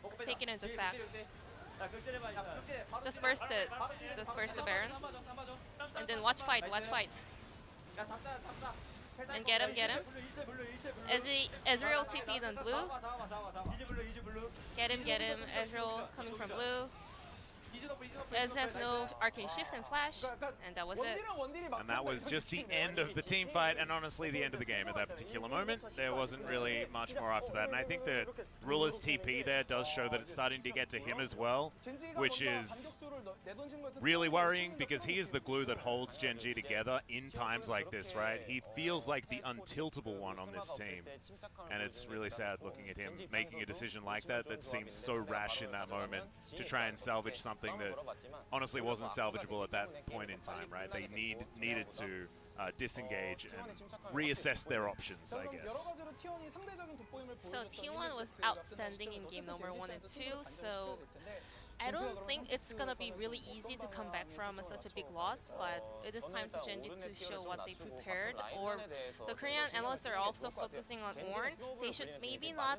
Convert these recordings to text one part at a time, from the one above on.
back. Take it and just back. Just burst it. Just burst the Baron. And then watch fight, watch fight. And get him, get him. Ezreal TP'd on blue. Get him. Ezreal coming from blue. Ez has no arcane shift and flash, and that was it. And that was just the end of the team fight, and honestly the end of the game at that particular moment. There wasn't really much more after that, and I think that Ruler's TP there does show that it's starting to get to him as well, which is really worrying because he is the glue that holds Gen G together in times like this, right? He feels like the untiltable one on this team, and it's really sad looking at him making a decision like that that seems so rash in that moment to try and salvage something that honestly wasn't salvageable at that point in time, right? They needed to disengage and reassess their options, I guess. So T1 was outstanding in game number 1 and 2, so I don't think it's gonna be really easy to come back from such a big loss, but it is time to Gen G to show what they prepared. Or the Korean analysts are also focusing on Ornn. They should maybe not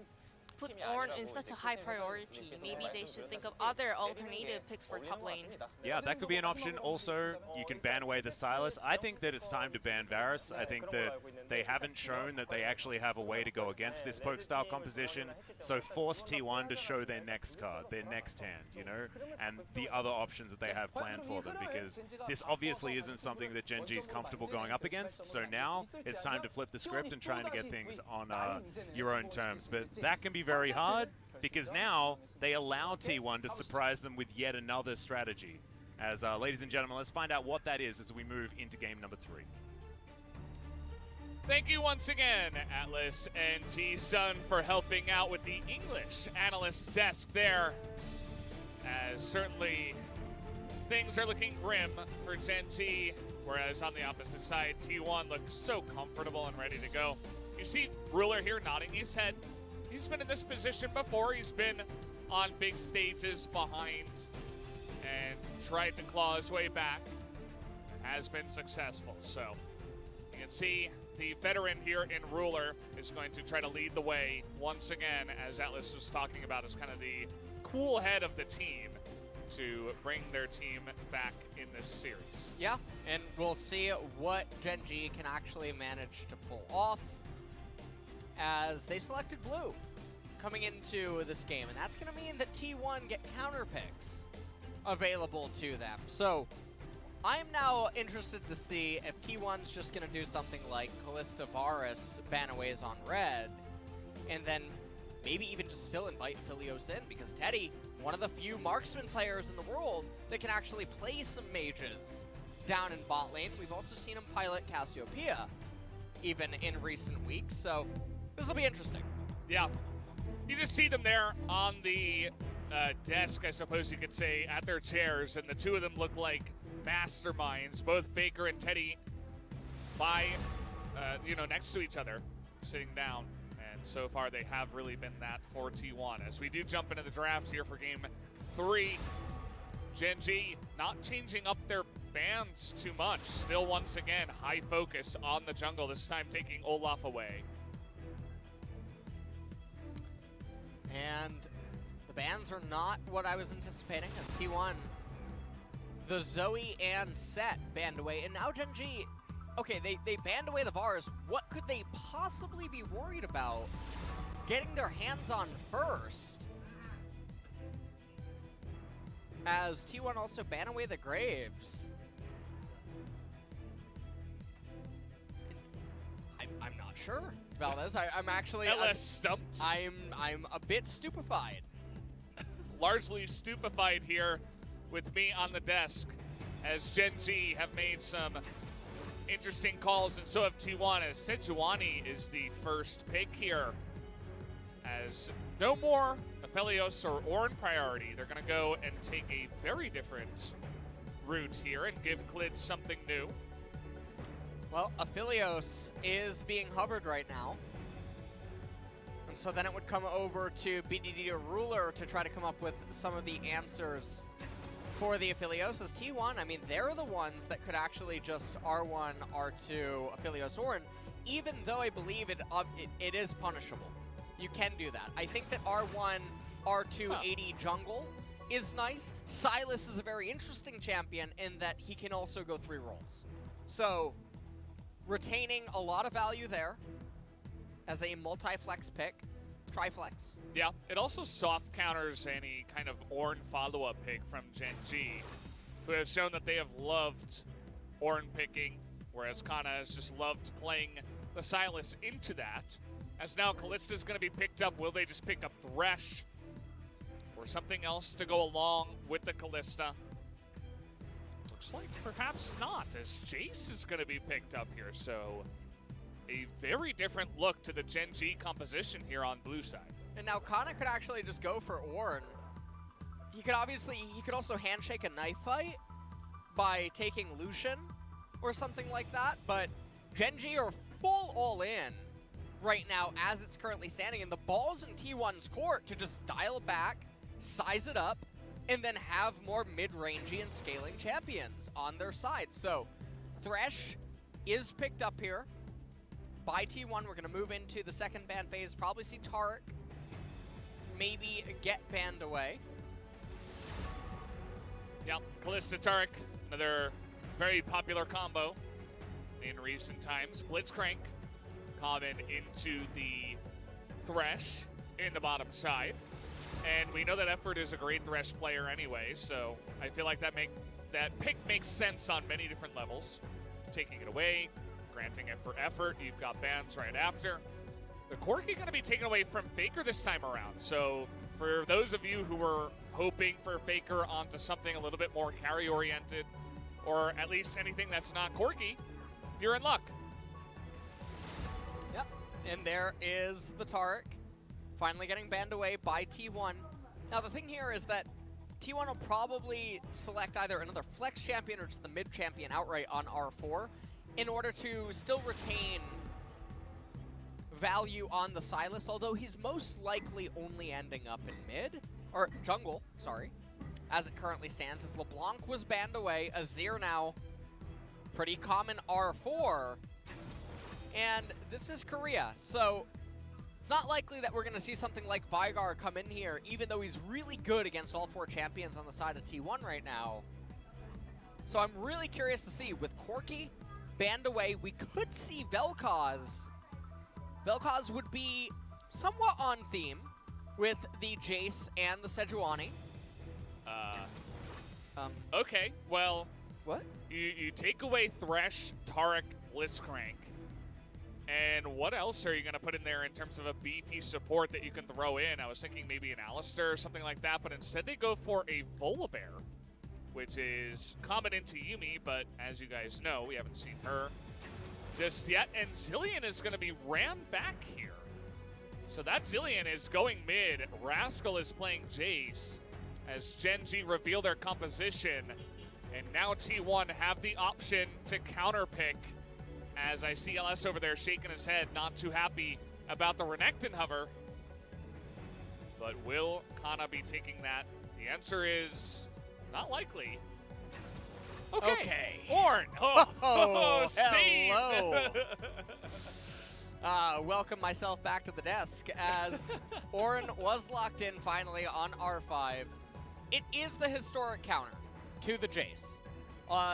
put Ornn in such a high priority. Maybe they should think of other alternative picks for top lane. Yeah, that could be an option. Also, you can ban away the Sylas. I think that it's time to ban Varus. I think that they haven't shown that they actually have a way to go against this poke style composition. So force T1 to show their next card, their next hand, you know, and the other options that they have planned for them, because this obviously isn't something that Gen G is comfortable going up against. So now it's time to flip the script and trying to get things on your own terms. But that can be very hard, because now they allow T1 to surprise them with yet another strategy. As ladies and gentlemen, let's find out what that is as we move into game number 3. Thank you once again, Atlas and G-Sun, for helping out with the English analyst desk there. As certainly things are looking grim for Gen G, whereas on the opposite side, T1 looks so comfortable and ready to go. You see Ruler here nodding his head. He's been in this position before. He's been on big stages behind and tried to claw his way back. Has been successful. So you can see the veteran here in Ruler is going to try to lead the way once again, as Atlas was talking about, as kind of the cool head of the team to bring their team back in this series. Yeah, and we'll see what Gen G can actually manage to pull off, as they selected blue coming into this game, and that's going to mean that T1 get counter picks available to them. So I'm now interested to see if T1's just going to do something like Kalista Varus banaways on red, and then maybe even just still invite Philios in, because Teddy, one of the few marksman players in the world that can actually play some mages down in bot lane. We've also seen him pilot Cassiopeia even in recent weeks, so this will be interesting. Yeah, you just see them there on the desk, I suppose you could say, at their chairs, and the two of them look like masterminds, both Faker and Teddy, by, next to each other, sitting down. And so far, they have really been that for T1. As we do jump into the draft here for game 3, Gen G not changing up their bans too much. Still, once again, high focus on the jungle, this time taking Olaf away. And the bans are not what I was anticipating, as T1, the Zoe and Set banned away, and now Gen G, okay, they banned away the Varus. What could they possibly be worried about getting their hands on first? As T1 also banned away the Graves. I'm not sure, Valdez. I'm actually stumped. I'm a bit stupefied. Largely stupefied here with me on the desk, as Gen G have made some interesting calls, and so have T1, as Sejuani is the first pick here. As no more Aphelios or Ornn priority, they're going to go and take a very different route here and give Klid something new. Well, Aphelios is being hovered right now. And so then it would come over to BDD Ruler to try to come up with some of the answers for the Aphelios. As T1, I mean, they're the ones that could actually just R1, R2, Aphelios Ornn, even though I believe it is punishable. You can do that. I think that R1 R2 AD jungle is nice. Silas is a very interesting champion in that he can also go 3 roles. So, retaining a lot of value there as a multi-flex pick. Triflex. Yeah, it also soft counters any kind of Ornn follow-up pick from Gen G, who have shown that they have loved Ornn picking, whereas Kana has just loved playing the Silas into that. As now Kallista's going to be picked up, will they just pick up Thresh or something else to go along with the Kallista? Looks like perhaps not, as Jace is going to be picked up here, so a very different look to the Gen G composition here on blue side. And now Kana could actually just go for Ornn. He could also handshake a knife fight by taking Lucian or something like that, but Gen G are full all in right now as it's currently standing, and the ball's in T1's court to just dial it back, size it up, and then have more mid-rangey and scaling champions on their side. So Thresh is picked up here by T1. We're going to move into the second ban phase, probably see Taric maybe get banned away. Yep, Kallista Taric, another very popular combo in recent times. Blitzcrank common into the Thresh in the bottom side. And we know that Effort is a great Thresh player anyway, so I feel like that pick makes sense on many different levels. Taking it away, granting it for Effort, you've got bans right after. The Corki going to be taken away from Faker this time around, so for those of you who were hoping for Faker onto something a little bit more carry-oriented, or at least anything that's not Corki, you're in luck. Yep, and there is the Taric, finally getting banned away by T1. Now the thing here is that T1 will probably select either another flex champion or just the mid champion outright on R4 in order to still retain value on the Silas, although he's most likely only ending up in mid, or jungle, sorry, as it currently stands, as LeBlanc was banned away. Azir now, pretty common R4, and this is Korea, so it's not likely that we're going to see something like Vigar come in here, even though he's really good against all 4 champions on the side of T1 right now. So I'm really curious to see, with Corki banned away, we could see Vel'Koz. Vel'Koz would be somewhat on theme with the Jace and the Sejuani. Okay, well, what? You take away Thresh, Taric, Blitzcrank, and what else are you going to put in there in terms of a beefy support that you can throw in? I was thinking maybe an Alistar or something like that, but instead they go for a Volibear, which is common into Yuumi, but as you guys know, we haven't seen her just yet, and Zilean is going to be ran back here. So that Zilean is going mid. Rascal is playing Jace as Gen G reveal their composition, and now T1 have the option to counterpick, as I see LS over there shaking his head, not too happy about the Renekton hover. But will Kana be taking that? The answer is not likely. Okay. Ornn. Oh, hello. Welcome myself back to the desk as Ornn was locked in finally on R5. It is the historic counter to the Jace.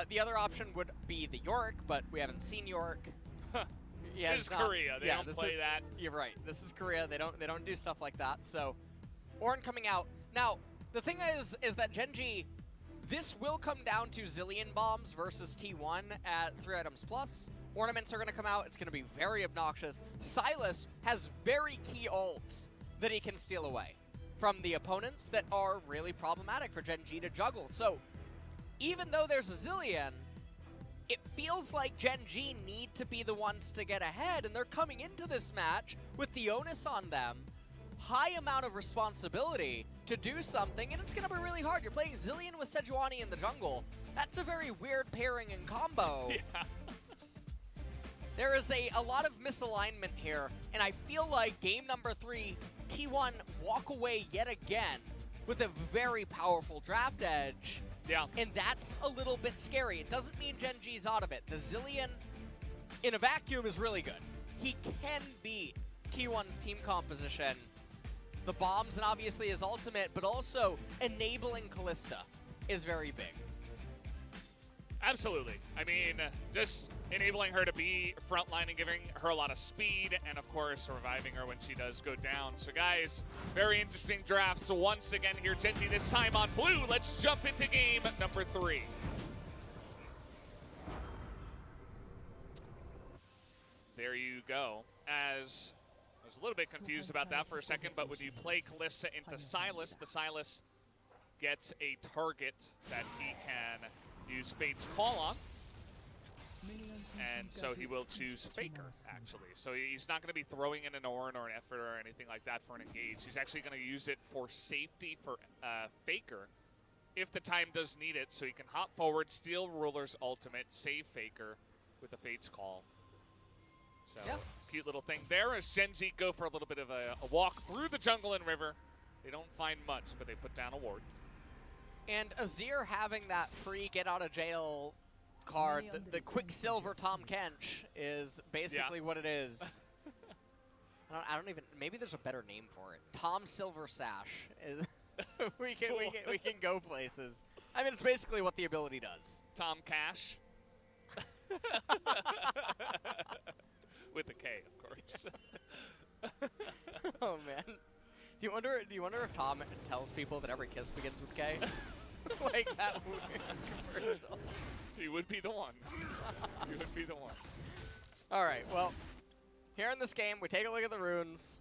The other option would be the Yorick, but we haven't seen Yorick. This is Korea. They don't play that. You're right. This is Korea. They don't do stuff like that. So Ornn coming out. Now, the thing is that Gen G, this will come down to Zilean bombs versus T1 at 3 items plus. Ornaments are going to come out. It's going to be very obnoxious. Silas has very key ults that he can steal away from the opponents that are really problematic for Gen G to juggle. So even though there's a Zilean, it feels like Gen G need to be the ones to get ahead, and they're coming into this match with the onus on them. High amount of responsibility to do something, and it's going to be really hard. You're playing Zilean with Sejuani in the jungle. That's a very weird pairing and combo. Yeah. There is a lot of misalignment here, and I feel like game number 3, T1 walk away yet again with a very powerful draft edge. Yeah. And that's a little bit scary. It doesn't mean Gen G's out of it. The Zilean in a vacuum is really good. He can beat T1's team composition, the bombs and obviously his ultimate, but also enabling Kalista is very big. Absolutely. I mean, just enabling her to be frontline and giving her a lot of speed, and of course, reviving her when she does go down. So guys, very interesting draft. So once again here, Genji this time on blue. Let's jump into game number 3. There you go. As I was a little bit confused about that for a second, but when you play Kalista into Sylas, the Sylas gets a target that he can use Fate's Call on. And so he will choose Faker, actually. So he's not going to be throwing in an Ornn or an effort or anything like that for an engage. He's actually going to use it for safety for Faker if the time does need it. So he can hop forward, steal Ruler's ultimate, save Faker with the Fate's Call. So yeah. Cute little thing there as Genji go for a little bit of a walk through the jungle and river. They don't find much, but they put down a ward. And Azir having that free get out of jail card, the Quicksilver Tom Kench, is basically what it is. I don't even, maybe there's a better name for it. Tom Silver Sash. Is we can go places. I mean, it's basically what the ability does. Tom Cash. With a K, of course. Oh man. Do you wonder if Tom tells people that every kiss begins with K? Like that commercial. He would be the one. He would be the one. Alright, well, here in this game, we take a look at the runes.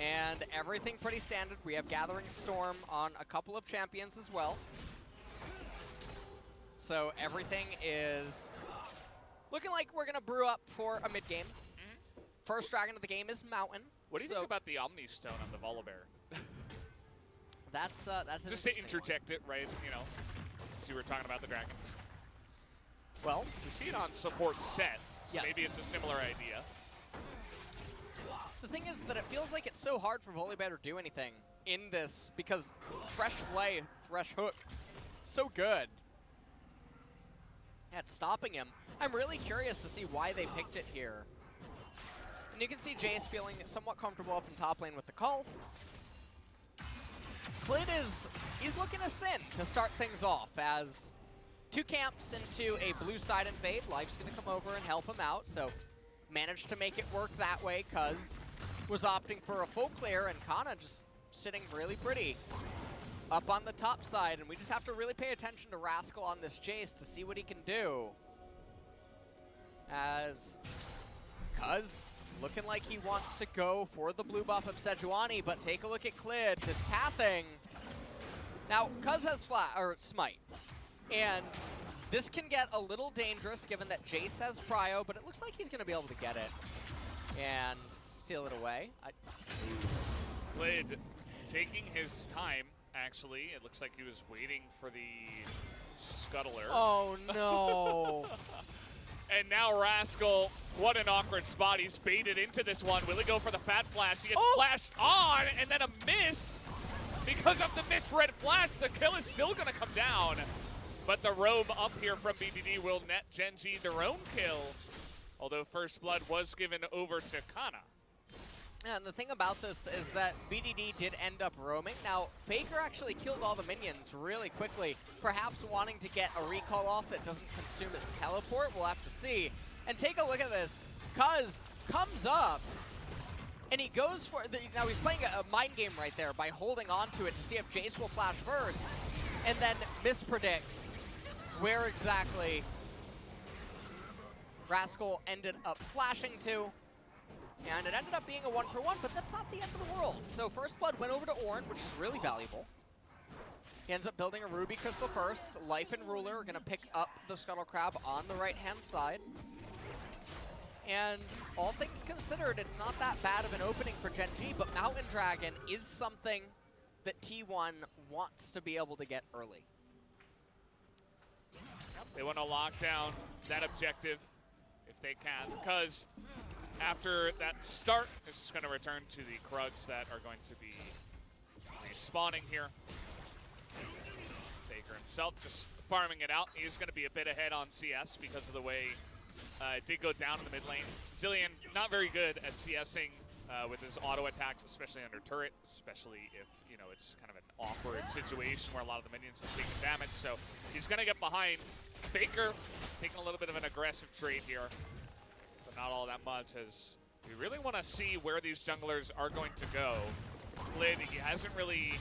And everything pretty standard. We have Gathering Storm on a couple of champions as well. So everything is looking like we're going to brew up for a mid-game. First dragon of the game is Mountain. What do you think about the Omni Stone on the Volibear? That's just to interject it, right? You know, so we were talking about the dragons. Well, we see it on support set, so yes. Maybe it's a similar idea. The thing is that it feels like it's so hard for Volibear to do anything in this because Fresh Flay, Fresh Hook, so good at stopping him. I'm really curious to see why they picked it here. And you can see Jace feeling somewhat comfortable up in top lane with the call. Klid he's looking to Sin to start things off as 2 camps into a blue side invade. Life's gonna come over and help him out, so managed to make it work that way. Cuz was opting for a full clear and Kana just sitting really pretty up on the top side, and we just have to really pay attention to Rascal on this Jace to see what he can do. As Cuz looking like he wants to go for the blue buff of Sejuani, but take a look at Klid, this pathing. Now, Cuz has Smite, and this can get a little dangerous given that Jace has Prio, but it looks like he's going to be able to get it and steal it away. Klid taking his time, actually. It looks like he was waiting for the Scuttler. Oh, no. And now Rascal, what an awkward spot. He's baited into this one. Will he go for the Fat Flash? He gets flashed on, and then a miss. Because of the misread flash, the kill is still going to come down. But the roam up here from BDD will net Genji their own kill. Although First Blood was given over to Kana. And the thing about this is that BDD did end up roaming. Now, Faker actually killed all the minions really quickly, perhaps wanting to get a recall off that doesn't consume his teleport. We'll have to see. And take a look at this. Cuz comes up, and he goes for now he's playing a mind game right there by holding on to it to see if Jace will flash first, and then mispredicts where exactly Rascal ended up flashing to. And it ended up being a 1-for-1, but that's not the end of the world. So First Blood went over to Ornn, which is really valuable. He ends up building a Ruby Crystal first. Life and Ruler are going to pick up the Scuttle Crab on the right-hand side. And all things considered, it's not that bad of an opening for Genji, but Mountain Dragon is something that T1 wants to be able to get early. They want to lock down that objective if they can, because after that start, it's just going to return to the Krugs that are going to be respawning here. Faker himself just farming it out. He's going to be a bit ahead on CS because of the way it did go down in the mid lane. Zilean not very good at CSing with his auto attacks, especially under turret, especially if, you know, it's kind of an awkward situation where a lot of the minions are taking damage. So he's going to get behind. Faker taking a little bit of an aggressive trade here, but not all that much, as we really want to see where these junglers are going to go. Lid, he hasn't really,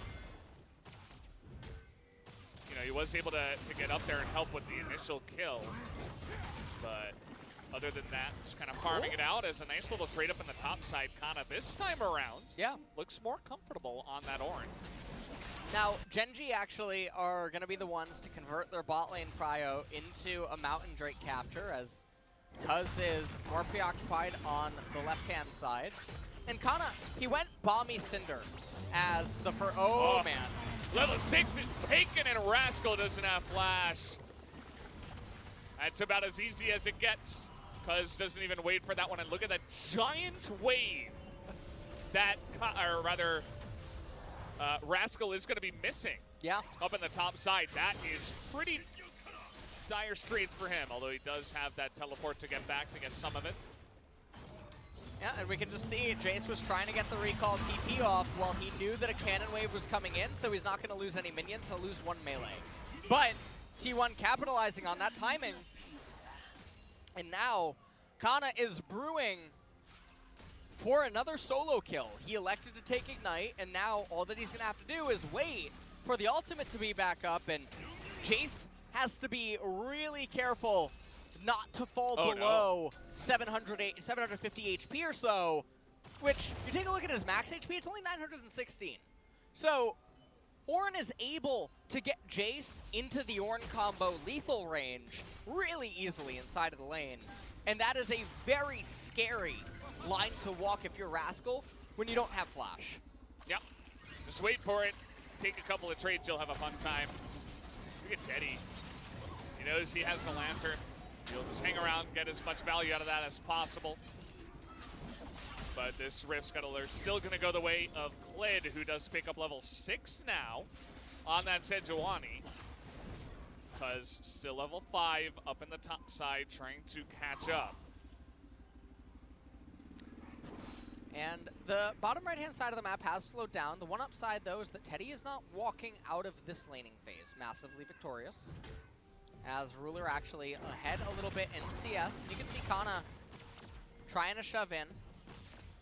you know, he was able to get up there and help with the initial kill, but other than that, just kind of farming it out as a nice little trade up in the top side. Kana this time around, looks more comfortable on that Ornn. Now, Genji actually are going to be the ones to convert their bot lane prio into a Mountain Drake capture, as Cuz is more preoccupied on the left-hand side. And Kana, he went Balmy Cinder as the first. Oh, man. Level 6 is taken, and Rascal doesn't have flash. That's about as easy as it gets. Cuz doesn't even wait for that one, and look at that giant wave that, or rather, Rascal is going to be missing. Yeah. Up in the top side. That is pretty dire straits for him, although he does have that teleport to get back to get some of it. Yeah, and we can just see Jace was trying to get the recall TP off while he knew that a cannon wave was coming in, so he's not going to lose any minions, he'll lose one melee. But T1 capitalizing on that timing. And now Kana is brewing for another solo kill. He elected to take Ignite, and now all that he's going to have to do is wait for the ultimate to be back up, and Jace has to be really careful not to fall below 750 HP or so, which, if you take a look at his max HP, it's only 916. So Ornn is able to get Jace into the Ornn combo lethal range really easily inside of the lane, and that is a very scary line to walk if you're Rascal when you don't have flash. Yep. Just wait for it. Take a couple of trades, you'll have a fun time. Look at Teddy. He knows he has the lantern. He'll just hang around, get as much value out of that as possible. But this Rift Scuttler still going to go the way of Klid, who does pick up level 6 now on that Sejuani. Cuz still level 5 up in the top side, trying to catch up. And the bottom right-hand side of the map has slowed down. The one upside, though, is that Teddy is not walking out of this laning phase massively victorious, as Ruler actually ahead a little bit in CS. And you can see Kana trying to shove in.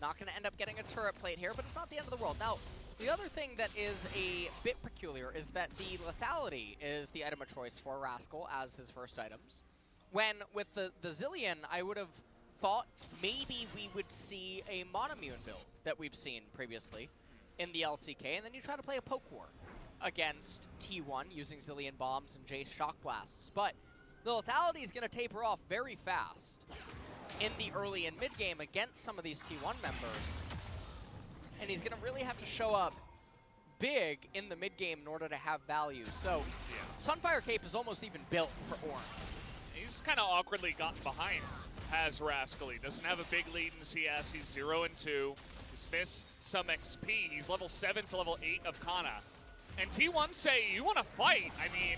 Not going to end up getting a turret plate here, but it's not the end of the world. Now, the other thing that is a bit peculiar is that the lethality is the item of choice for Rascal as his first items. When with the Zillion, I would have thought maybe we would see a Monomune build that we've seen previously in the LCK, and then you try to play a poke war against T1 using Zillion bombs and Jace shock blasts. But the lethality is going to taper off very fast in the early and mid game against some of these T1 members, and he's going to really have to show up big in the mid game in order to have value. So Sunfire Cape is almost even built for Ornn. He's kind of awkwardly gotten behind, has Rascal. He doesn't have a big lead in CS. He's 0-2. He's missed some XP. He's level 7 to level 8 of Kana. And T1 say, you want to fight? I mean,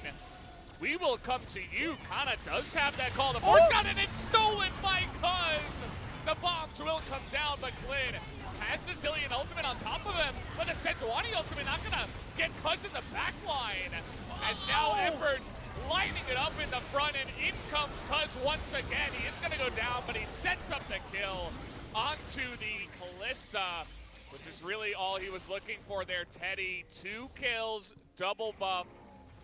we will come to you. Kana does have that call. The force gun, and it's stolen by Cuz. The bombs will come down, but Klid has the Zillion ultimate on top of him. But the Sejuani ultimate not going to get Cuz in the back line. As now Effort lining it up in the front, and in comes Cuz once again. He is going to go down, but he sets up the kill onto the Kalista, which is really all he was looking for there. Teddy, 2 kills, double buff,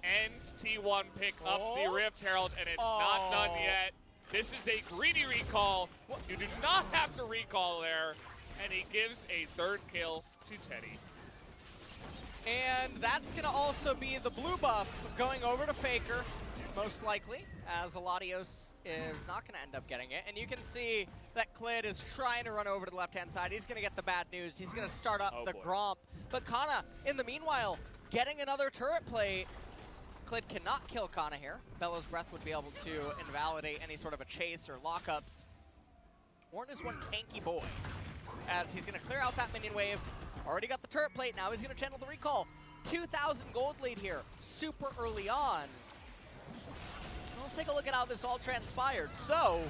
and T1 pick up the Rift Herald, and it's not done yet. This is a greedy recall. You do not have to recall there, and he gives a 3rd kill to Teddy. And that's going to also be the blue buff going over to Faker, most likely, as Aladios is not going to end up getting it. And you can see that Klid is trying to run over to the left-hand side. He's going to get the bad news. He's going to start up the Gromp. But Kana, in the meanwhile, getting another turret plate. Klid cannot kill Kana here. Bellow's Breath would be able to invalidate any sort of a chase or lockups. Ornn is one tanky boy, as he's going to clear out that minion wave. Already got the turret plate, now he's going to channel the recall. 2,000 gold lead here, super early on. Let's take a look at how this all transpired. So,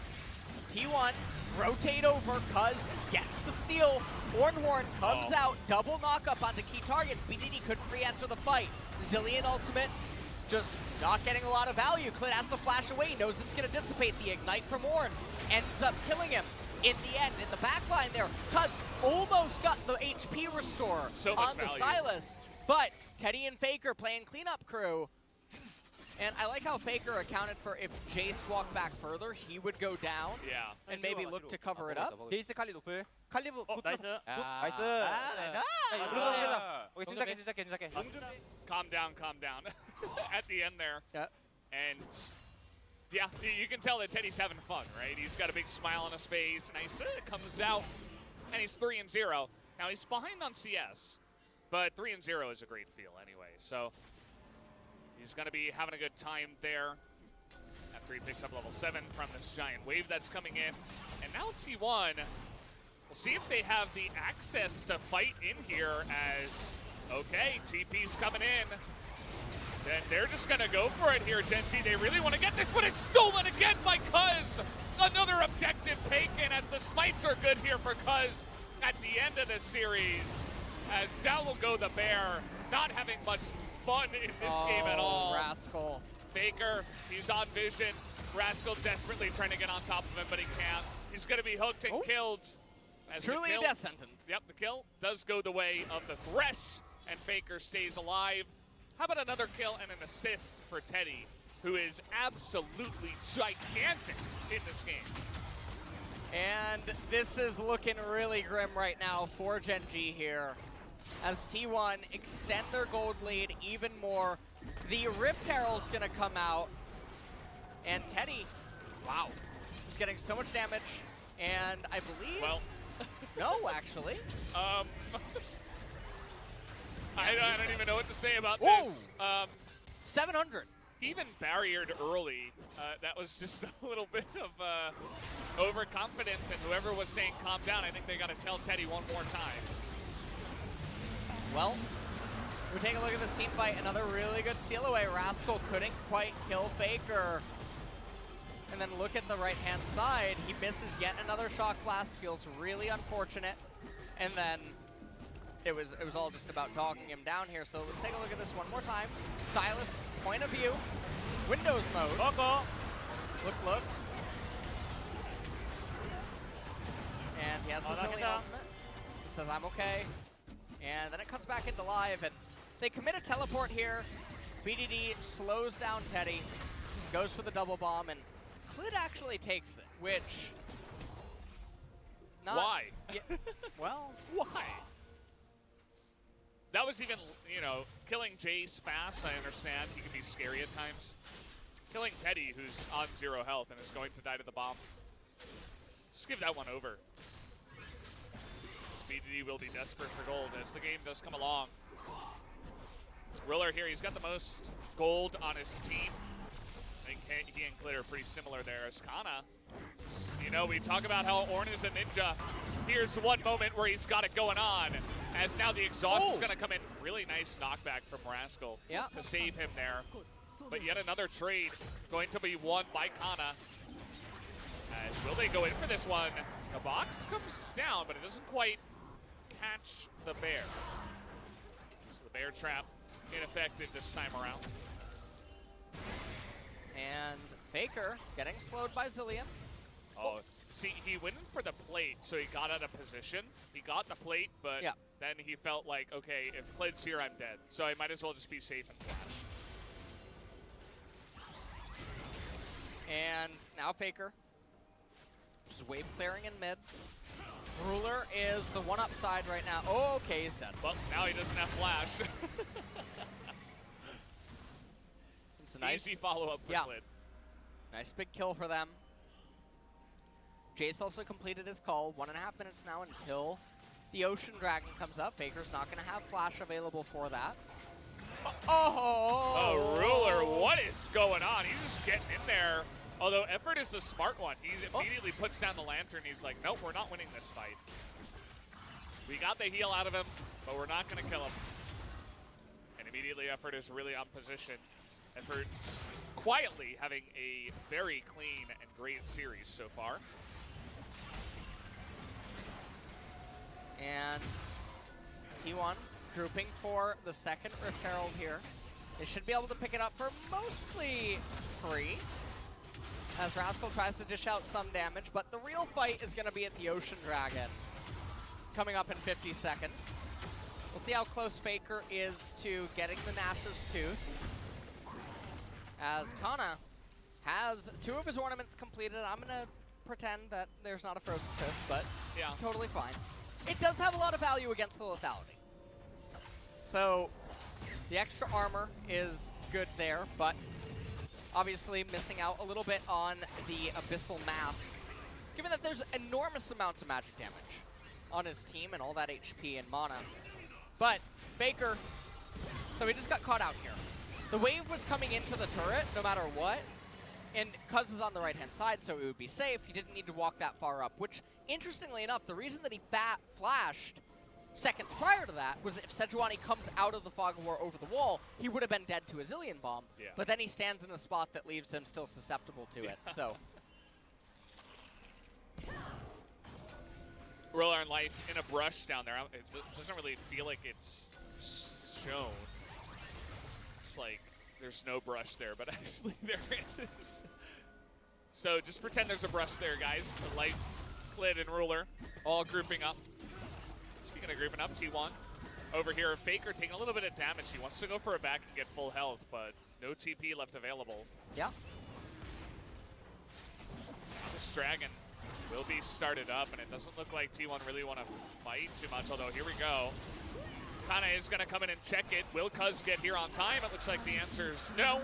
T1 rotate over, Cuz gets the steal. Horn comes out, double knockup onto key targets. BDD could re-enter the fight. Zillion ultimate, just not getting a lot of value. Clid has to flash away, knows it's gonna dissipate. The ignite from Ornn ends up killing him. In the end, in the back line there, Cuz almost got the HP restore on the Silas. But Teddy and Faker playing cleanup crew. And I like how Faker accounted for if Jace walked back further, he would go down. Yeah. And maybe look to cover it up. 게이스 칼리 노플. 칼리브 굿. 나이스. 나이스. 오케이, 침착해. Calm down. At the end there. Yep. And yeah, you can tell that Teddy's having fun, right? He's got a big smile on his face. Nice. Comes out, and he's 3-0. Now he's behind on CS, but 3-0 is a great feel anyway. So he's going to be having a good time there after he picks up level 7 from this giant wave that's coming in. And now T1, we'll see if they have the access to fight in here as, okay, TP's coming in. Then they're just going to go for it here, Gen G. They really want to get this, but it's stolen again by Cuz. Another objective taken as the smites are good here for Cuz at the end of the series. As down will go the Bear, not having much fun in this game at all. Rascal. Faker, he's on vision. Rascal desperately trying to get on top of him, but he can't. He's going to be hooked and killed. As Truly a death sentence. Yep, the kill does go the way of the Thresh, and Faker stays alive. How about another kill and an assist for Teddy, who is absolutely gigantic in this game. And this is looking really grim right now for Gen G here. As T1 extend their gold lead even more. The Rift Herald's gonna come out. And Teddy, wow, is getting so much damage. And I believe, well, no, actually. I don't even know what to say about this. 700. Even barriered early, that was just a little bit of overconfidence, and whoever was saying calm down, I think they got to tell Teddy one more time. Well, we take a look at this team fight. Another really good steal away. Rascal couldn't quite kill Faker. And then look at the right-hand side. He misses yet another shock blast. Feels really unfortunate. And then it was all just about dogging him down here. So let's take a look at this one more time. Silas, point of view, Windows mode. Look. And he has the Zillion ultimate. He says, I'm okay. And then it cuts back into live, and they commit a teleport here. BDD slows down Teddy, goes for the double bomb, and Clid actually takes it, which... Why? Yeah, well, why? That was even, you know, killing Jace fast, I understand. He can be scary at times. Killing Teddy, who's on 0 health and is going to die to the bomb. Just give that one over. BDD will be desperate for gold as the game does come along. Ruler here, he's got the most gold on his team. I think he and Clid are pretty similar there. As Kana, you know, we talk about how Ornn is a ninja. Here's one moment where he's got it going on, as now the exhaust is going to come in. Really nice knockback from Rascal to save him there. But yet another trade going to be won by Kana. As will they go in for this one? The box comes down, but it doesn't quite catch the bear. So the bear trap ineffective this time around. And Faker getting slowed by Zillion. Oh, see, he went in for the plate, so he got out of position. He got the plate, but then he felt like, okay, if Clid's here, I'm dead. So I might as well just be safe and flash. And now Faker. Just wave clearing in mid. Ruler is the one upside right now. Oh, okay, he's dead. Well, now he doesn't have flash. It's a nice easy follow-up for Clid. Nice big kill for them. Jace also completed his call. 1.5 minutes now until the Ocean Dragon comes up. Faker's not going to have flash available for that. Oh, Ruler, what is going on? He's just getting in there. Although Effort is the smart one. He immediately puts down the lantern. He's like, nope, we're not winning this fight. We got the heal out of him, but we're not going to kill him. And immediately Effort is really on position. Effort's quietly having a very clean and great series so far. And T1 grouping for the second Rift Herald here. They should be able to pick it up for mostly free, as Rascal tries to dish out some damage, but the real fight is going to be at the Ocean Dragon, coming up in 50 seconds. We'll see how close Faker is to getting the Nashor's Tooth, as Kana has 2 of his ornaments completed. I'm going to pretend that there's not a Frozen Fist, but Yeah. totally fine. It does have a lot of value against the lethality. So the extra armor is good there, but obviously missing out a little bit on the Abyssal Mask, given that there's enormous amounts of magic damage on his team and all that HP and mana. But Faker, so he just got caught out here. The wave was coming into the turret no matter what, and Cuz is on the right-hand side, so it would be safe. He didn't need to walk that far up, which, interestingly enough, the reason that he flashed seconds prior to that was that if Sejuani comes out of the Fog of War over the wall, he would have been dead to a Zillion Bomb. Yeah. But then he stands in a spot that leaves him still susceptible to it. So Ruler and Life in a brush down there. It doesn't really feel like it's shown. It's like there's no brush there, but actually there is. So just pretend there's a brush there, guys. The Light, Clit, and Ruler all grouping up. Speaking of grouping up, T1 over here. Faker taking a little bit of damage. He wants to go for a back and get full health, but no TP left available. yeah. This Dragon will be started up, and it doesn't look like T1 really want to fight too much, although here we go. Kana is going to come in and check it. Will Cuz get here on time? It looks like the answer's no.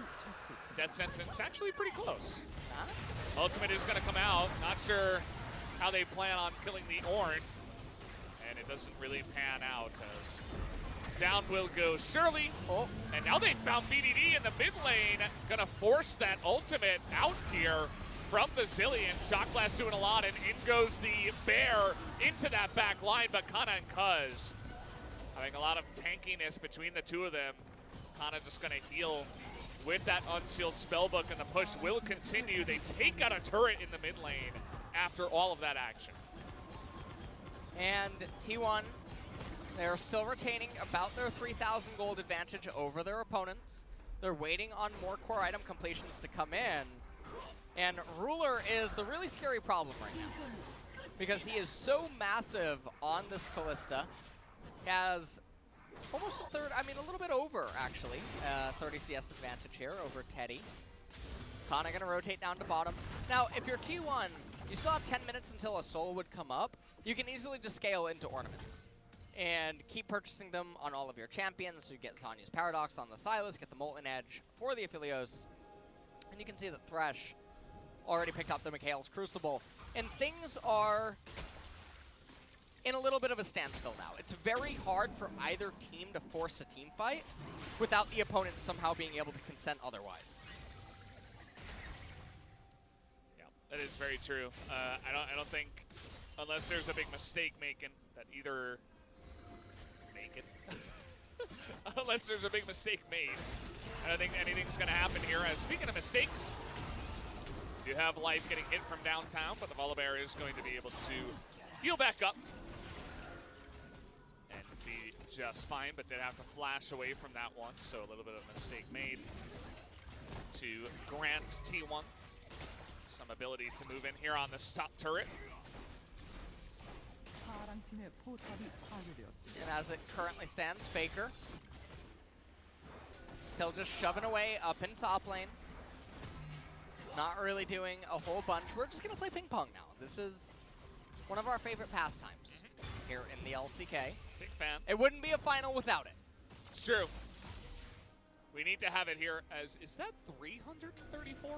Death sentence actually pretty close. Ultimate is going to come out. Not sure how they plan on killing the Ornn. And it doesn't really pan out as down will go Shirley. Oh. And now they found BDD in the mid lane. Gonna force that ultimate out here from the Zillion. Shock Blast doing a lot, and in goes the Bear into that back line. But Kana and Cuz having a lot of tankiness between the two of them. Kana just gonna heal with that unsealed spellbook, and the push will continue. They take out a turret in the mid lane after all of that action. And T1, they're still retaining about their 3,000 gold advantage over their opponents. They're waiting on more core item completions to come in. And Ruler is the really scary problem right now, because he is so massive on this Kalista. He has almost a third, I mean a little bit over actually, 30 CS advantage here over Teddy. Kana gonna rotate down to bottom. Now, if you're T1, you still have 10 minutes until a soul would come up. You can easily just scale into ornaments and keep purchasing them on all of your champions. So you get Zanya's Paradox on the Silas, get the Molten Edge for the Aphelios. And you can see that Thresh already picked up the Mikhail's Crucible. And things are in a little bit of a standstill now. It's very hard for either team to force a team fight without the opponent somehow being able to consent otherwise. Yeah, that is very true. I don't think, unless there's a big mistake making, that either unless there's a big mistake made, I don't think anything's going to happen here. As speaking of mistakes, you have Life getting hit from downtown, but the Volibear is going to be able to heal back up and be just fine, but did have to flash away from that one, so a little bit of a mistake made to grant T1 some ability to move in here on this top turret. And as it currently stands, Faker still just shoving away up in top lane. Not really doing a whole bunch. We're just going to play ping pong now. This is one of our favorite pastimes here in the LCK. Big fan. It wouldn't be a final without it. It's true. We need to have it here as, is that 334?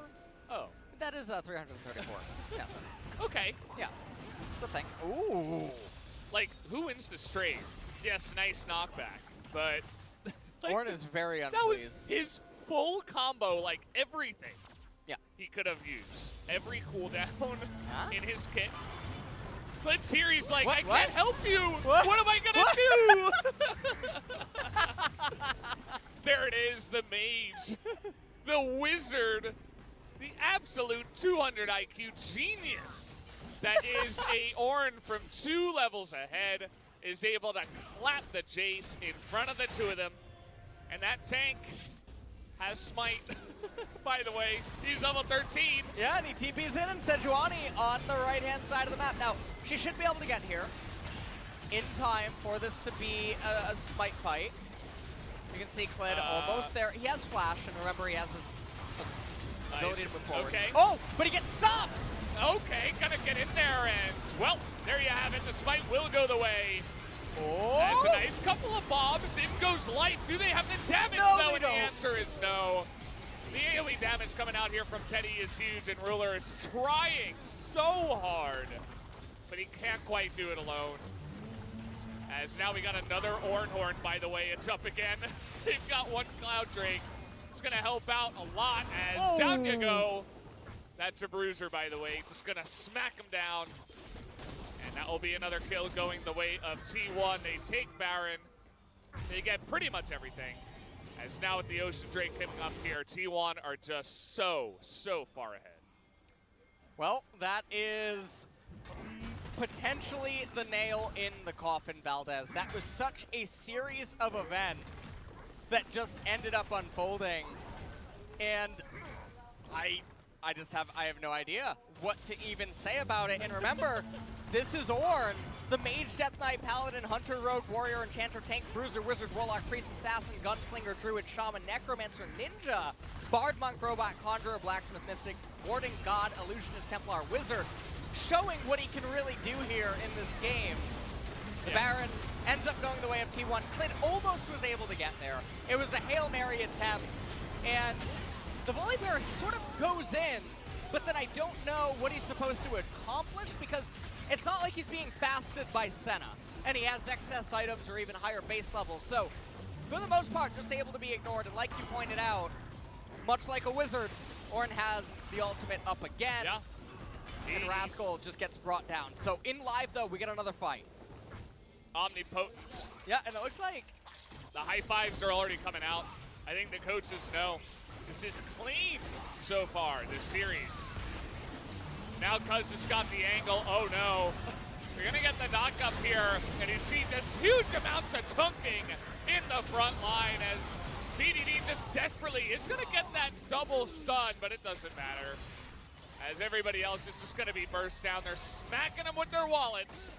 Oh. That is 334. Yeah. Okay. Yeah. It's a thing. Ooh. Like, who wins this trade? Yes, nice knockback, but like, Ornn is very unpleased. that was his full combo, like everything. Yeah. He could have used every cooldown Huh? in his kit. Clit's here, he's like, What? I What? can't help you. What? What am I gonna do? There it is, the mage, the wizard, the absolute 200 IQ genius that is a Ornn from 2 levels ahead. is able to clap the Jace in front of the two of them. And that tank has Smite, by the way. He's level 13. Yeah, and he TP's in, and Sejuani on the right-hand side of the map. Now, she should be able to get here in time for this to be a Smite fight. You can see Klid almost there. He has Flash, and remember, he has his ability to move forward. Okay. Oh, but he gets stopped! Okay, gonna get in there, and, well, there you have it. The Smite will go the way. Oh! That's a nice couple of bombs. In goes Light. Do they have the damage? No, though? they And don't. the answer is no. The AoE damage coming out here from Teddy is huge, and Ruler is trying so hard, but he can't quite do it alone. As now we got another Ornhorn, by the way. It's up again. They've got one Cloud Drake. It's going to help out a lot as down you go. That's a bruiser, by the way. Just going to smack him down. And that will be another kill going the way of T1. They take Baron. They get pretty much everything. As now with the Ocean Drake coming up here, T1 are just so far ahead. Well, that is potentially the nail in the coffin, Valdez. That was such a series of events that just ended up unfolding. And I have no idea what to even say about it. And remember, this is Ornn, the Mage, Death Knight, Paladin, Hunter, Rogue, Warrior, Enchanter, Tank, Bruiser, Wizard, Warlock, Priest, Assassin, Gunslinger, Druid, Shaman, Necromancer, Ninja, Bard, Monk, Robot, Conjurer, Blacksmith, Mystic, Warding, God, Illusionist, Templar, Wizard, showing what he can really do here in this game. The Baron ends up going the way of T1. Klid almost was able to get there. It was a Hail Mary attempt, and the Volley Bear sort of goes in, but then I don't know what he's supposed to accomplish, because it's not like he's being fasted by Senna, and he has excess items or even higher base levels. So, for the most part, just able to be ignored. And like you pointed out, much like a wizard, Ornn has the ultimate up again, and Rascal just gets brought down. So in live, though, we get another fight. Omnipotent. Yeah, and it looks like The high fives are already coming out. I think the coaches know this is clean so far, this series. Now Cuz has got the angle. Oh no. We're gonna get the knock up here, and you see just huge amounts of chunking in the front line as BDD just desperately is gonna get that double stun, but it doesn't matter. As everybody else is just gonna be burst down. They're smacking them with their wallets,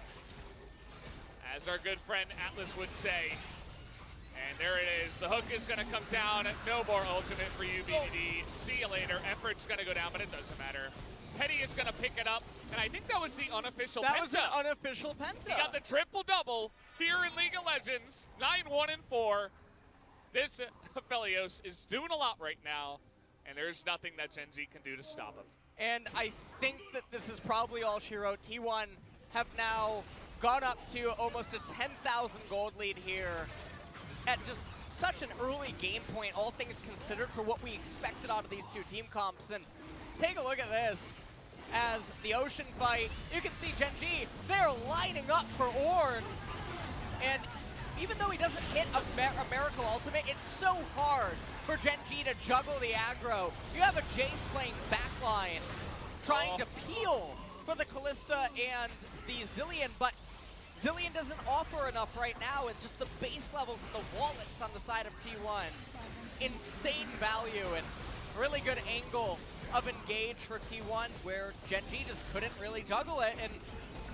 as our good friend Atlas would say. And there it is. The hook is going to come down. No more ultimate for you, BDD. See you later. Effort's going to go down, but it doesn't matter. Teddy is going to pick it up. And I think that was the unofficial penta. that was an unofficial penta. He got the triple-double here in League of Legends. 9-1-4. This Felios is doing a lot right now. And there's nothing that Gen G can do to stop him. And I think that this is probably all she wrote. T1 have now gone up to almost a 10,000 gold lead here at just such an early game point, all things considered, for what we expected out of these two team comps. And take a look at this. As the Ocean fight, you can see Gen G, they're lining up for Ornn. And even though he doesn't hit a Miracle Ultimate, it's so hard for Gen G to juggle the aggro. You have a Jace playing backline, trying to peel for the Kalista and the Zillion, but Zillion doesn't offer enough right now, and just the base levels and the wallets on the side of T1. Insane value and really good angle of engage for T1, where Gen G just couldn't really juggle it, and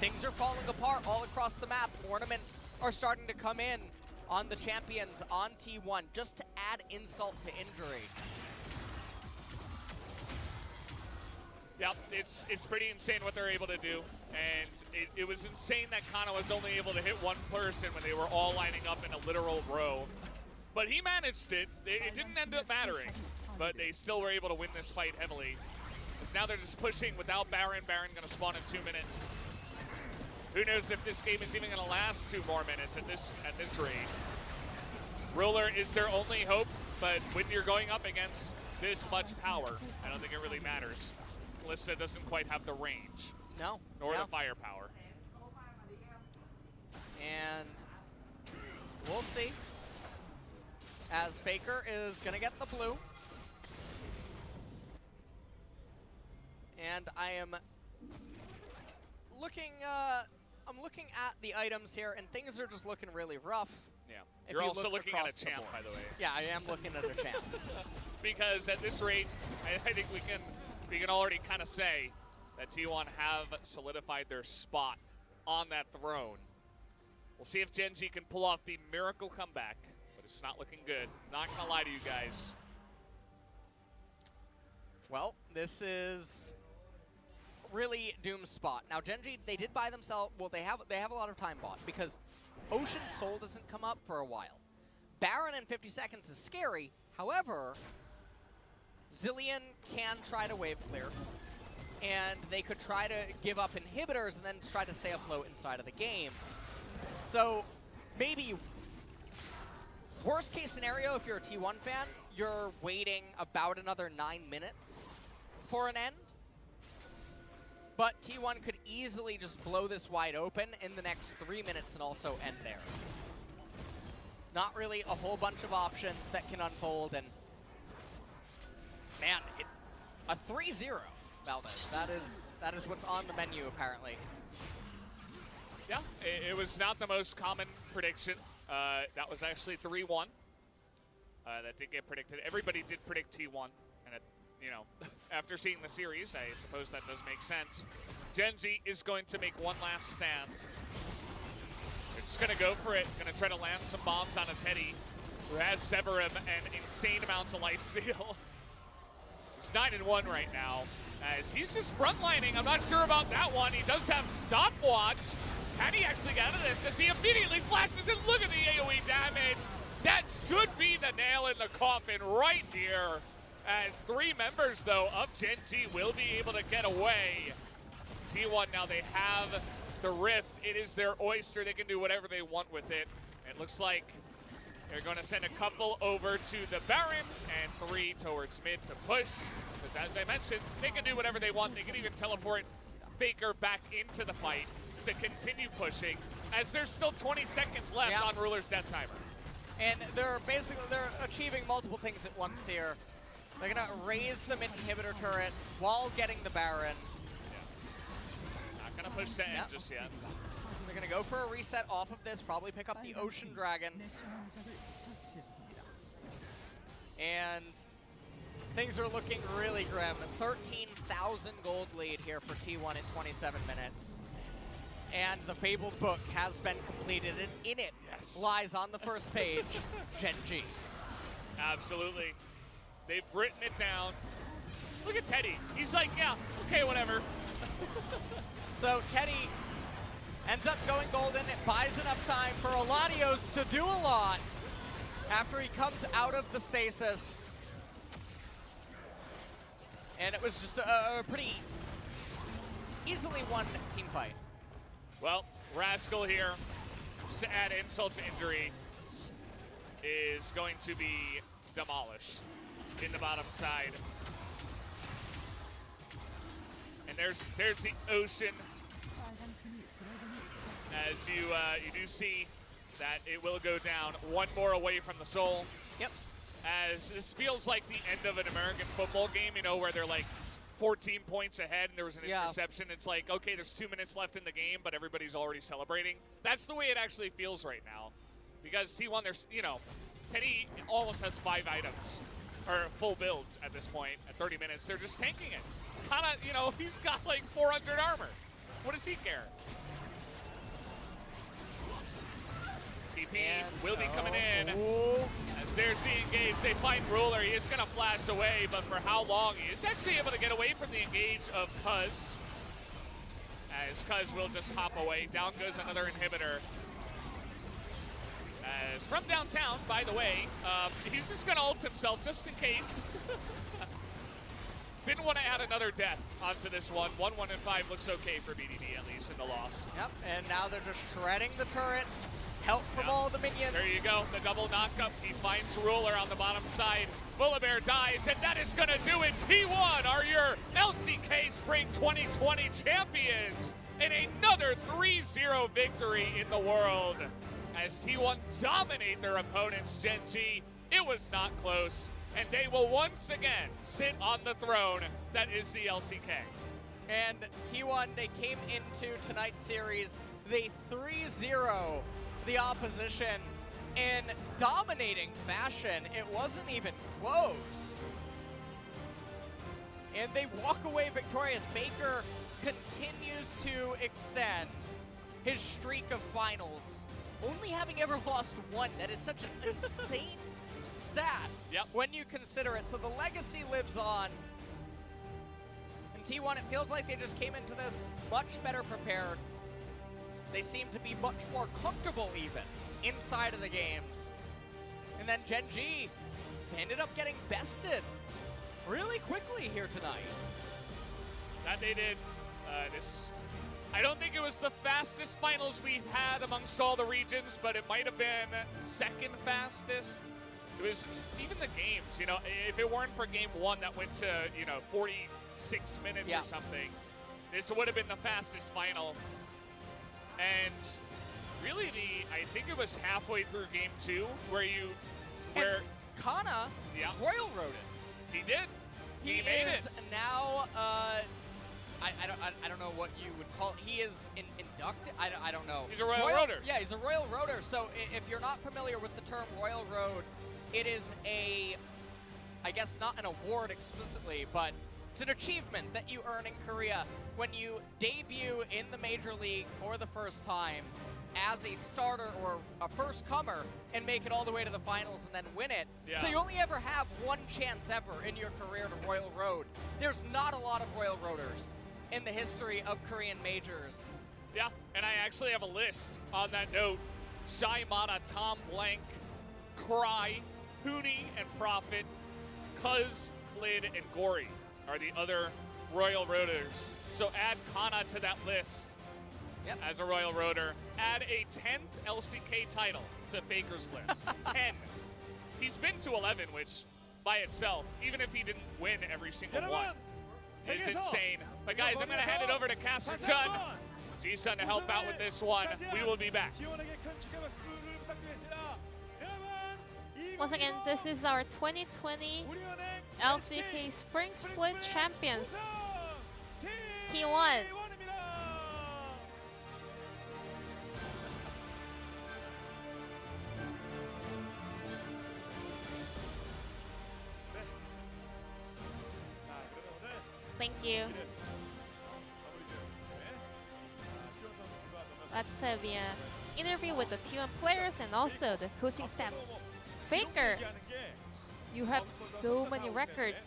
things are falling apart all across the map. Ornaments are starting to come in on the champions on T1, just to add insult to injury. Yep, it's pretty insane what they're able to do. And it was insane that Kana was only able to hit one person when they were all lining up in a literal row. But he managed it. It didn't end up mattering. But they still were able to win this fight heavily. Because now they're just pushing without Baron. Baron going to spawn in 2 minutes. Who knows if this game is even going to last 2 more minutes at this rate. Ruler is their only hope, but when you're going up against this much power, I don't think it really matters. Kalista doesn't quite have the range. No. Nor the firepower. And we'll see. As Faker is going to get the blue. And I am looking I'm looking at the items here, and things are just looking really rough. Yeah. If You're you also look looking at a across the champ, board. by the way. Yeah, I am looking at a champ. Because at this rate, I think we can already kind of say that T1 have solidified their spot on that throne. We'll see if Gen G can pull off the miracle comeback, but it's not looking good. Not gonna lie to you guys. Well, this is really Doom's spot. Now, Gen G, they did buy themselves. Well, they have a lot of time bought because Ocean Soul doesn't come up for a while. Baron in 50 seconds is scary. However, Zilean can try to wave clear, and they could try to give up inhibitors and then try to stay afloat inside of the game. So maybe worst case scenario, if you're a T1 fan, you're waiting about another 9 minutes for an end. But T1 could easily just blow this wide open in the next 3 minutes and also end there. Not really a whole bunch of options that can unfold, and man, a 3-0, Valdez. That is what's on the menu apparently. Yeah, it was not the most common prediction. That was actually 3-1. That did get predicted. Everybody did predict T1, and you know, after seeing the series, I suppose that does make sense. Gen Z is going to make one last stand. They're just going to go for it. Going to try to land some bombs on a Teddy, who has Severum and insane amounts of lifesteal. He's 9-1 right now, as he's just frontlining. I'm not sure about that one. He does have stopwatch. Can he actually get out of this as he immediately flashes, and look at the AoE damage. That should be the nail in the coffin right here. As 3 members, though, of Gen G will be able to get away. T1 now, they have the Rift. It is their oyster. They can do whatever they want with it. It looks like they're going to send a couple over to the Baron and 3 towards mid to push. Because as I mentioned, they can do whatever they want. They can even teleport Faker back into the fight to continue pushing, as there's still 20 seconds left on Ruler's death timer. And they're achieving multiple things at once here. They're gonna raise the mid-inhibitor turret while getting the Baron. Yeah. Not gonna push to end just yet. They're gonna go for a reset off of this, probably pick up the Ocean Dragon. And things are looking really grim. 13,000 gold lead here for T1 in 27 minutes. And the Fabled Book has been completed, and in it lies on the first page, Gen G. Absolutely. They've written it down. Look at Teddy. He's like, yeah, okay, whatever. So Teddy ends up going golden. It buys enough time for Eladios to do a lot after he comes out of the stasis. And it was just a pretty easily won team fight. Well, Rascal here, just to add insult to injury, is going to be demolished in the bottom side. And there's the Ocean. As you do see that it will go down one more away from the Soul. Yep. As this feels like the end of an American football game, you know, where they're like 14 points ahead and there was an interception. It's like, okay, there's 2 minutes left in the game, but everybody's already celebrating. That's the way it actually feels right now. Because T1, there's, you know, Teddy almost has 5 items, or full builds at this point at 30 minutes. They're just tanking it. Kinda, you know, he's got like 400 armor. What does he care? TP will be coming in. As they're seeing engage, they find Ruler. He is going to flash away, but for how long? He is actually able to get away from the engage of Cuz. As Cuz will just hop away. Down goes another inhibitor. As from downtown, by the way, he's just going to ult himself just in case. Didn't want to add another death onto this one. 1-1 and 5 looks okay for BDD, at least in the loss. Yep, and now they're just shredding the turrets. Help from all the minions. There you go, the double knockup. He finds Ruler on the bottom side. Bullabear dies, and that is going to do it. T1 are your LCK Spring 2020 champions in another 3-0 victory in the world. As T1 dominate their opponents, Gen G, it was not close. And they will once again sit on the throne that is the LCK. And T1, they came into tonight's series They 3-0 the opposition in dominating fashion. It wasn't even close. And they walk away victorious. Faker continues to extend his streak of finals, only having ever lost one. That is such an insane stat when you consider it. So the legacy lives on. And T1, it feels like they just came into this much better prepared. They seem to be much more comfortable even inside of the games. And then Gen G ended up getting bested really quickly here tonight. That they did. I don't think it was the fastest finals we've had amongst all the regions, but it might have been second fastest. It was even the games, you know, if it weren't for game one that went to, 46 minutes or something, this would have been the fastest final. And really I think it was halfway through game two where Kana Royal Road it. He did. He made it. Now, I don't know what you would call it. He is inducted. I don't know. He's a Royal Roader. Yeah, he's a Royal Roader. So if you're not familiar with the term Royal Road, it is I guess not an award explicitly, but it's an achievement that you earn in Korea when you debut in the Major League for the first time as a starter or a first comer and make it all the way to the finals and then win it. Yeah. So you only ever have one chance ever in your career to Royal Road. There's not a lot of Royal Roaders in the history of Korean majors. Yeah, and I actually have a list on that note. Shy Mana, Tom Blank, Cry, Hooney, and Prophet, Cuz, Clid, and Gory are the other Royal Roaders. So add Kana to that list as a Royal Roader. Add a 10th LCK title to Faker's list. 10. He's been to 11, which by itself, even if he didn't win every single one, is insane. But guys, I'm going to hand it over to Caster Chun, G-Sun to help out with this one. We will be back. Once again, this is our 2020 LCK Spring Split Champions, T1. Thank you. Let's have an interview with the T1 players and also the coaching staffs. Faker, you have so many records.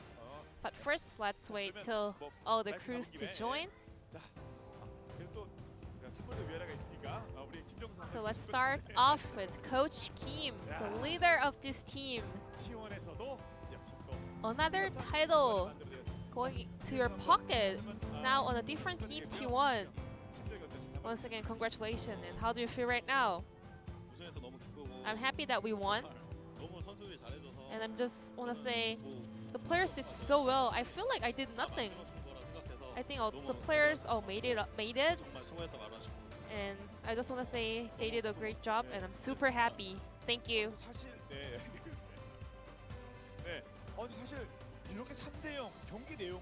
But first, let's wait till all the crews to join. So let's start off with Coach Kim, the leader of this team. Another title going to your pocket, now on a different team, T1. Once again, congratulations. And how do you feel right now? I'm happy that we won. And I'm just want to say, the players did so well. I feel like I did nothing. I think all the players made it. And I just want to say they did a great job, and I'm super happy. Thank you.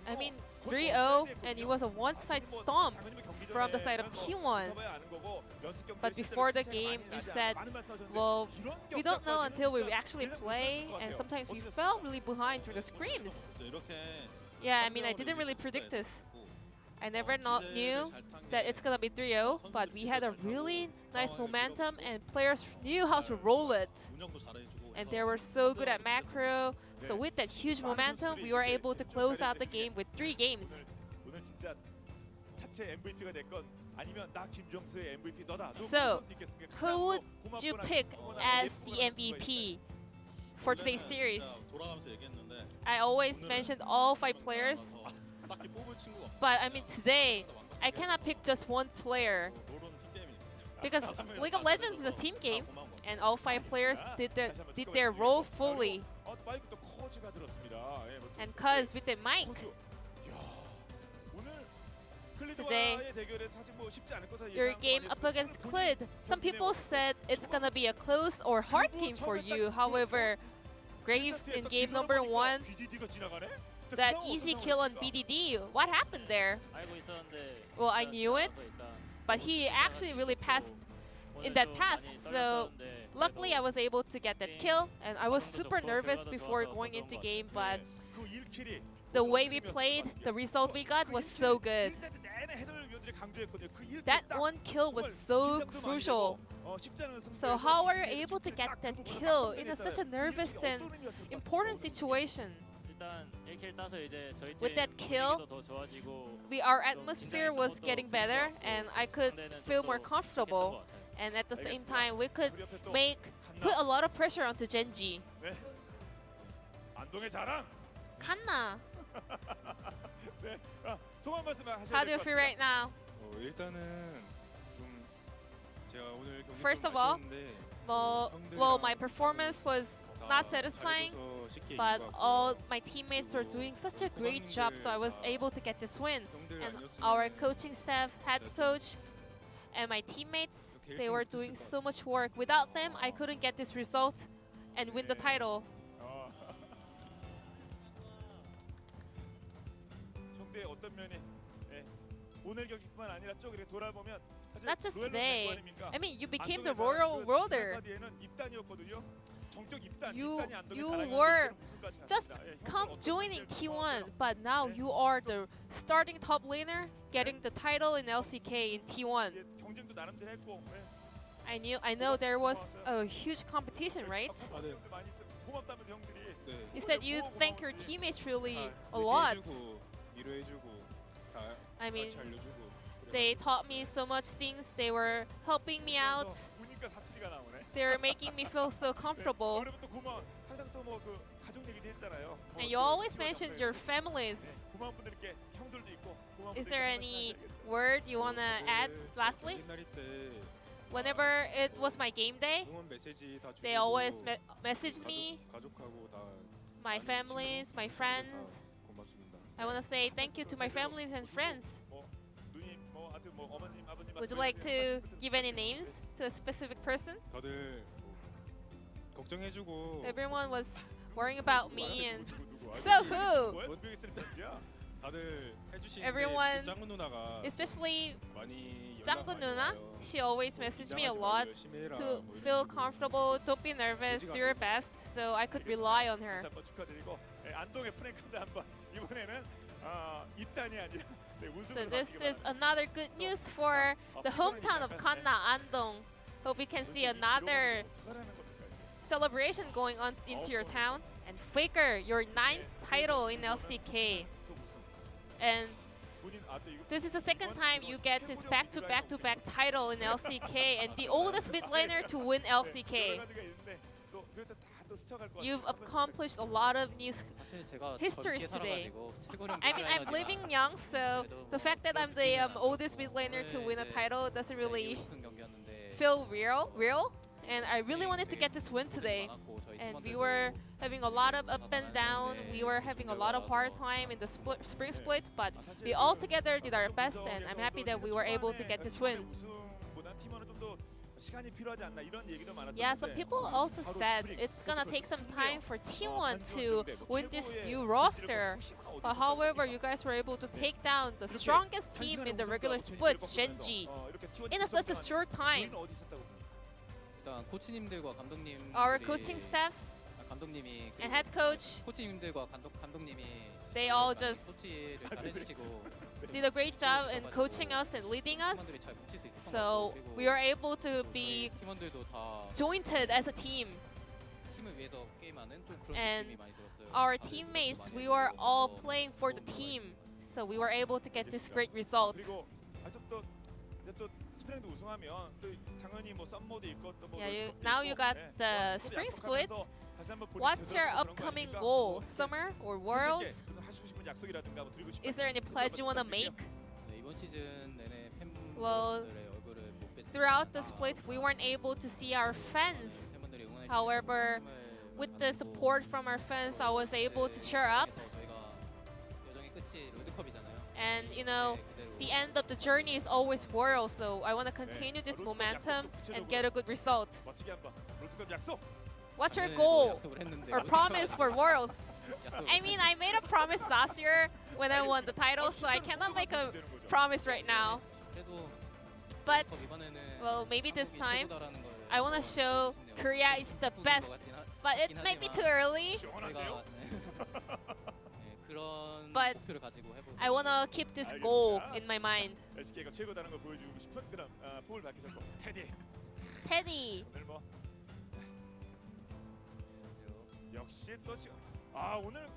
I mean, 3-0, and it was a one-side stomp from the side of T1. But before the game, you said, well, we don't know until we actually play, and sometimes we fell really behind through the screams. Yeah, I mean, I didn't really predict this. I never knew that it's gonna be 3-0, but we had a really nice momentum, and players knew how to roll it. And they were so good at macro. So with that huge momentum, we were able to close out the game with 3 games. So, who would you pick as the MVP for today's series? I always mentioned all 5 players, but I mean today, I cannot pick just one player because League of Legends is a team game, and all 5 players did their role fully. And Cuz with the mic today, your game up against Clid. Some people said it's gonna be a close or hard game for you. However, Graves in game number 1, that easy kill on BDD. What happened there? Well, I knew it, but he actually really passed in that path. So luckily I was able to get that kill, and I was super nervous before going into game, but the way we played, the result we got was so good. That one kill was so crucial. So how are you able to get that kill in such a nervous and important situation? With that kill, our atmosphere was getting better, and I could feel more comfortable. And at the same time, we could put a lot of pressure onto Genji. Kanna, how do you feel right now? 일단은 좀 제가 오늘 경기 First of all, well, my performance was not satisfying, but all my teammates were doing such a great job, so I was able to get this win. And our coaching staff, head coach, and my teammates, they were doing so much work. Without them, I couldn't get this result and win the title. 형대의 어떤 면이 오늘 경기뿐만 아니라 쭉 이렇게 돌아보면 Not just today. I mean, you became the royal worlder. You were just joining T1, but now you are the starting top laner, getting the title in LCK in T1. I know there was a huge competition, right? You said you thank your teammates really a lot. I mean, they taught me so much things. They were helping me out. They were making me feel so comfortable. And you always mentioned your families. Is there any word you want to add lastly? Whenever it was my game day, they always messaged me, my families, my friends. I want to say thank you to my families and friends. Would you like to give any names to a specific person? Everyone was worrying about me, and so who? Everyone, especially Janggun Nuna, she always messaged me a lot to feel comfortable, don't be nervous, do your best, so I could rely on her. So this is another good news for the hometown of Kanna, Andong. Hope we can see another celebration going on into your town. And Faker, your 9th title in LCK. And this is the second time you get this back-to-back-to-back title in LCK and the oldest mid laner to win LCK. You've accomplished a lot of new histories today. I mean, I'm living young, so the fact that I'm the oldest mid laner to win a title doesn't really feel real. And I really wanted to get this win today. And we were having a lot of up and down. We were having a lot of hard time in the spring split, but we all together did our best, and I'm happy that we were able to get this win. Yeah, some people also said it's gonna take some time for T1 to win this new roster. But however, you guys were able to take down the strongest team in the regular splits, Genji, in such a short time. Our coaching staffs and head coach, they all just did a great job in coaching us and leading us. So we are able to be jointed as a team. And our teammates, we were all playing for the team. So we were able to get this great result. Yeah, now you got the spring split. What's your upcoming goal? Summer or Worlds? Is there any pledge you want to make? Well, throughout the split, we weren't able to see our fans. However, with the support from our fans, I was able to cheer up. And you know, the end of the journey is always Worlds, so I want to continue this momentum and get a good result. What's your goal or promise for Worlds? I mean, I made a promise last year when I won the title, so I cannot make a promise right now. But well, maybe this time I want to show Korea is the best, but it may be too early. 시원한데요? But I want to keep this goal in my mind. LCK가 최고다는 걸 보여주고 싶은 그런 포을 밝히셨고 테디 Teddy. 오늘 뭐 역시 또 오늘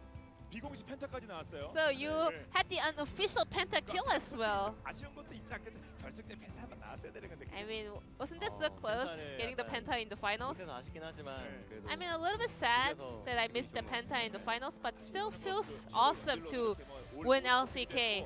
비공식 펜타까지 나왔어요. So you 네. had the unofficial penta kill as well. 아쉬운 것도 있지 않겠어? 결승 때 펜타 한번 나왔어야 되는 건데. I mean, wasn't this so close getting the penta in the finals? 아쉽긴 하지만 그래도 I mean, a little bit sad that I missed the penta in the finals, but still feels awesome to win LCK